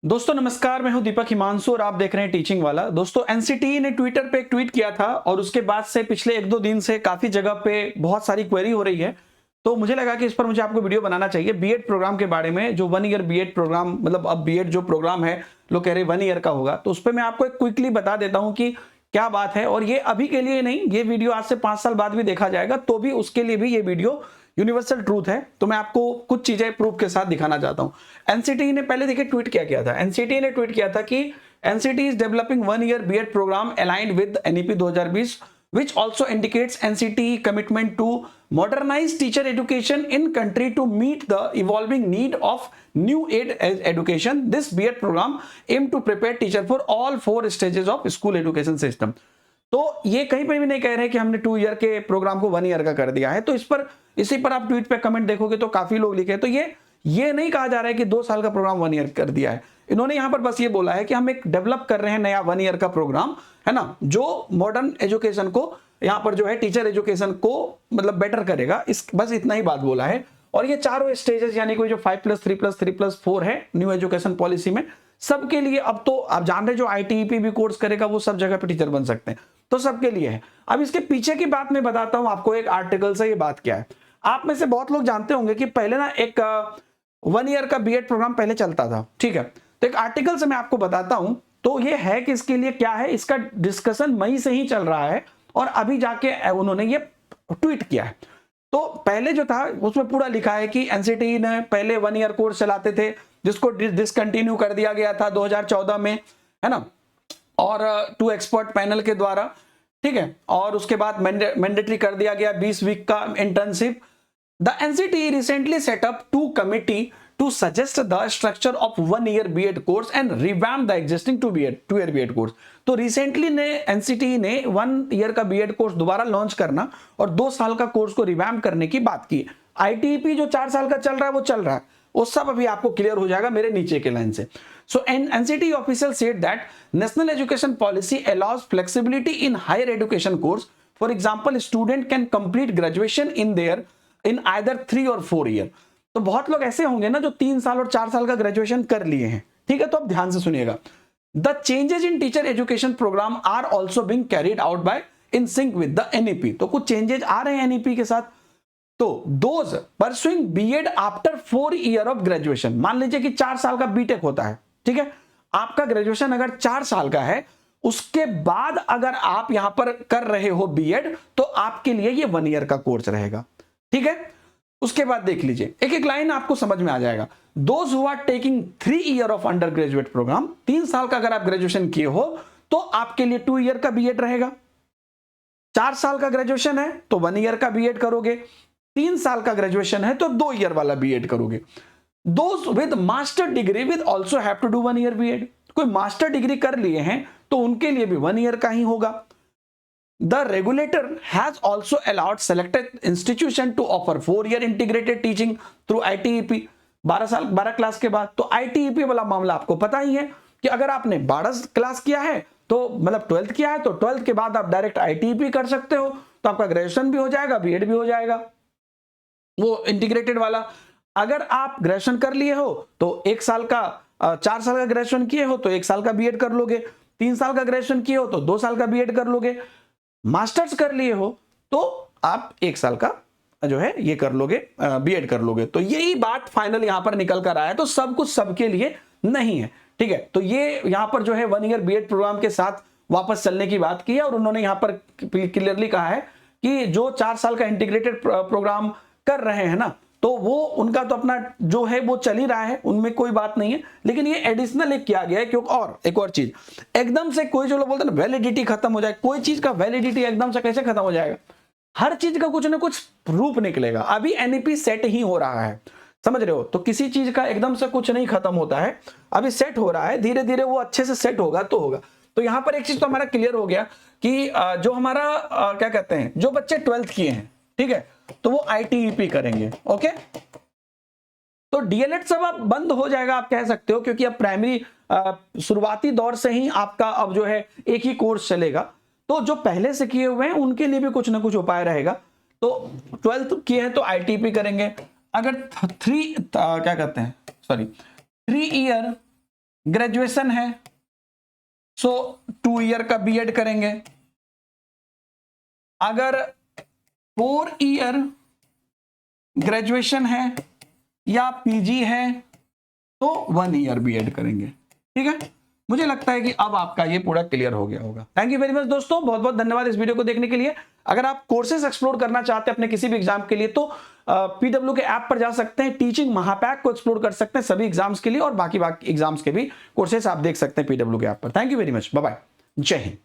दोस्तों नमस्कार, मैं हूं दीपक हिमांशु और आप देख रहे हैं टीचिंग वाला। दोस्तों एनसीटीई ने ट्विटर पे एक ट्वीट किया था और उसके बाद से पिछले एक दो दिन से काफी जगह पे बहुत सारी क्वेरी हो रही है। तो मुझे लगा कि इस पर मुझे आपको वीडियो बनाना चाहिए बीएड प्रोग्राम के बारे में, जो 1 ईयर बीएड प्रोग्राम, मतलब अब बीएड जो प्रोग्राम है लोग कह रहे 1 ईयर का होगा, तो उस पर मैं आपको एक क्विकली बता देता हूँ कि क्या बात है। और ये अभी के लिए नहीं, ये वीडियो आज से 5 साल बाद भी देखा जाएगा तो भी उसके लिए भी ये वीडियो यूनिवर्सल ट्रूथ है। तो मैं आपको कुछ चीजें प्रूफ के साथ दिखाना चाहता हूं। एनसीटीई ने पहले देखिए ट्वीट क्या किया था। एनसीटीई ने ट्वीट किया था कि NCTE is developing 1 year BEd program aligned with NEP 2020 which also indicates NCTE commitment to modernize teacher education in country to meet the evolving need of new age education. This BEd program aim to prepare teacher for all 4 stages of school education system. तो ये कहीं पर भी नहीं कह रहे कि हमने 2 ईयर के प्रोग्राम को 1 ईयर का कर दिया है। तो इसी पर आप ट्वीट पे कमेंट देखोगे तो काफी लोग लिखे। तो ये नहीं कहा जा रहा है कि 2 साल का प्रोग्राम 1 ईयर कर दिया है। इन्होंने यहां पर बस ये बोला है कि हम एक डेवलप कर रहे हैं नया 1 ईयर का प्रोग्राम, है ना, जो मॉडर्न एजुकेशन को यहां पर जो है टीचर एजुकेशन को मतलब बेटर करेगा। बस इतना ही बात बोला है। और ये चारों स्टेजेस यानी कोई जो 5+3+3+4 है न्यू एजुकेशन पॉलिसी में, सबके लिए अब तो आप जान रहे, जो आईटीईपी भी कोर्स करेगा वो सब जगह पे टीचर बन सकते हैं, तो सबके लिए है। अब इसके पीछे की बात मैं बताता हूं आपको, एक आर्टिकल से ये बात क्या है। आप में से बहुत लोग जानते होंगे कि पहले ना एक 1 ईयर का बीएड प्रोग्राम पहले चलता था, ठीक है। तो एक आर्टिकल से मैं आपको बताता हूं, तो ये है कि इसके लिए क्या है, इसका डिस्कशन मई से ही चल रहा है और अभी जाके उन्होंने ये ट्वीट किया है। तो पहले जो था उसमें पूरा लिखा है कि एनसीटीई ने पहले 1 ईयर कोर्स चलाते थे जिसको डिसकंटिन्यू कर दिया गया था 2014 में, है ना, और 2 एक्सपर्ट पैनल के द्वारा, ठीक है। और उसके बाद मैंडेटरी कर दिया गया 20 वीक का internship. The NCTE recently set up 2 committee to suggest the structure of 1 year BEd course and revamp the existing 2 year BEd course। तो रिसेंटली ने एनसीटीई ने 1 ईयर का बीएड कोर्स दोबारा लॉन्च करना और 2 साल का कोर्स को रिवैम्प करने की बात की। आईटीईपी जो 4 साल का चल रहा है वो चल रहा है, वो सब अभी आपको क्लियर हो जाएगा मेरे नीचे के लाइन से। So NCTE official said that national education policy allows flexibility in higher education course. For example student can complete graduation in either 3 और 4 ईयर। तो बहुत लोग ऐसे होंगे ना जो 3 साल और 4 साल का ग्रेजुएशन कर लिए हैं, ठीक है। तो अब ध्यान से सुनिएगा। The changes in teacher education program are also being carried out by in sync with the NEP. तो कुछ चेंजेस आ रहे हैं एनईपी के साथ। तो those pursuing BEd after 4 year of graduation, मान लीजिए कि 4 साल का बीटेक होता है, ठीक है। आपका ग्रेजुएशन अगर 4 साल का है, उसके बाद अगर आप यहां पर कर रहे हो बीएड, तो आपके लिए ये 1 ईयर का कोर्स रहेगा, ठीक है। उसके बाद देख लीजिए, एक एक लाइन आपको समझ में आ जाएगा। Those who are taking 3 year of undergraduate program, 3 साल का अगर आप ग्रेजुएशन किए हो तो आपके लिए 2 ईयर का बीएड रहेगा। 4 साल का ग्रेजुएशन है तो 1 ईयर का बीएड करोगे। 3 साल का ग्रेजुएशन है तो 2 ईयर वाला बीएड करोगे। Those with master degree with also have to do 1 year BEd. कोई मास्टर डिग्री कर लिए हैं तो उनके लिए भी 1 ईयर का ही होगा। The regulator has also allowed selected institution to offer 4 year integrated teaching through ITEP 12 class के बाद। तो ITEP वाला मामला आपको पता ही है कि अगर आपने 12 क्लास किया है तो मतलब 12th किया है तो 12th के बाद आप डायरेक्ट ITEP कर सकते हो, तो आपका ग्रेजुएशन भी हो जाएगा, बीएड भी हो जाएगा, वो इंटीग्रेटेड वाला। अगर आप ग्रेजुएशन कर लिए हो तो 1 साल का 4 साल का ग्रेजुएशन किए हो तो 1 साल का बीएड कर लोगे। 3 साल का ग्रेजुएशन किए हो तो 2 साल का बीएड कर लोगे। मास्टर्स कर लिए हो तो आप 1 साल का जो है ये कर लोगे, बीएड कर लोगे। तो यही बात फाइनल यहां पर निकल कर आया। तो सब कुछ सबके लिए नहीं है, ठीक है। तो ये यहां पर जो है 1 ईयर बीएड प्रोग्राम के साथ वापस चलने की बात की है और उन्होंने यहां पर क्लियरली कहा है कि जो 4 साल का इंटीग्रेटेड प्रोग्राम कर रहे हैं ना, तो वो उनका तो अपना जो है वो चल ही रहा है, उनमें कोई बात नहीं है। लेकिन ये एडिशनल एक किया गया है क्योंकि और एक और चीज, एकदम से कोई जो लोग बोलते हैं ना वैलिडिटी खत्म हो जाए, कोई चीज का वैलिडिटी एकदम से कैसे खत्म हो जाएगा? हर चीज का कुछ ना कुछ प्रूफ निकलेगा। अभी एनईपी सेट ही हो रहा है, समझ रहे हो? तो किसी चीज का एकदम से कुछ नहीं खत्म होता है, अभी सेट हो रहा है, धीरे धीरे वो अच्छे से सेट होगा तो होगा। तो यहां पर एक चीज तो हमारा क्लियर हो गया कि जो हमारा क्या कहते हैं, जो बच्चे 12th किए हैं, ठीक है, तो वो आईटीईपी करेंगे, ओके। तो डीएलएड सब अब बंद हो जाएगा आप कह सकते हो, क्योंकि अब प्राइमरी शुरुआती दौर से ही आपका अब जो है एक ही कोर्स चलेगा। तो जो पहले से किए हुए हैं उनके लिए भी कुछ ना कुछ उपाय रहेगा। तो 12th किए हैं तो आईटीपी करेंगे। अगर 3 ईयर ग्रेजुएशन है सो 2 ईयर का बीएड करेंगे। अगर 4 ईयर ग्रेजुएशन है या पीजी है तो 1 ईयर बीएड करेंगे। ठीक है, मुझे लगता है कि अब आपका ये पूरा क्लियर हो गया होगा। थैंक यू वेरी मच दोस्तों, बहुत बहुत धन्यवाद इस वीडियो को देखने के लिए। अगर आप कोर्सेज एक्सप्लोर करना चाहते हैं अपने किसी भी एग्जाम के लिए तो पीडब्ल्यू के ऐप पर जा सकते हैं, टीचिंग महापैक को एक्सप्लोर कर सकते हैं सभी एग्जाम्स के लिए, और बाकी एग्जाम्स के भी कोर्सेज आप देख सकते हैं पीडब्ल्यू के ऐप पर। Thank you very much, bye bye, जय हिंद।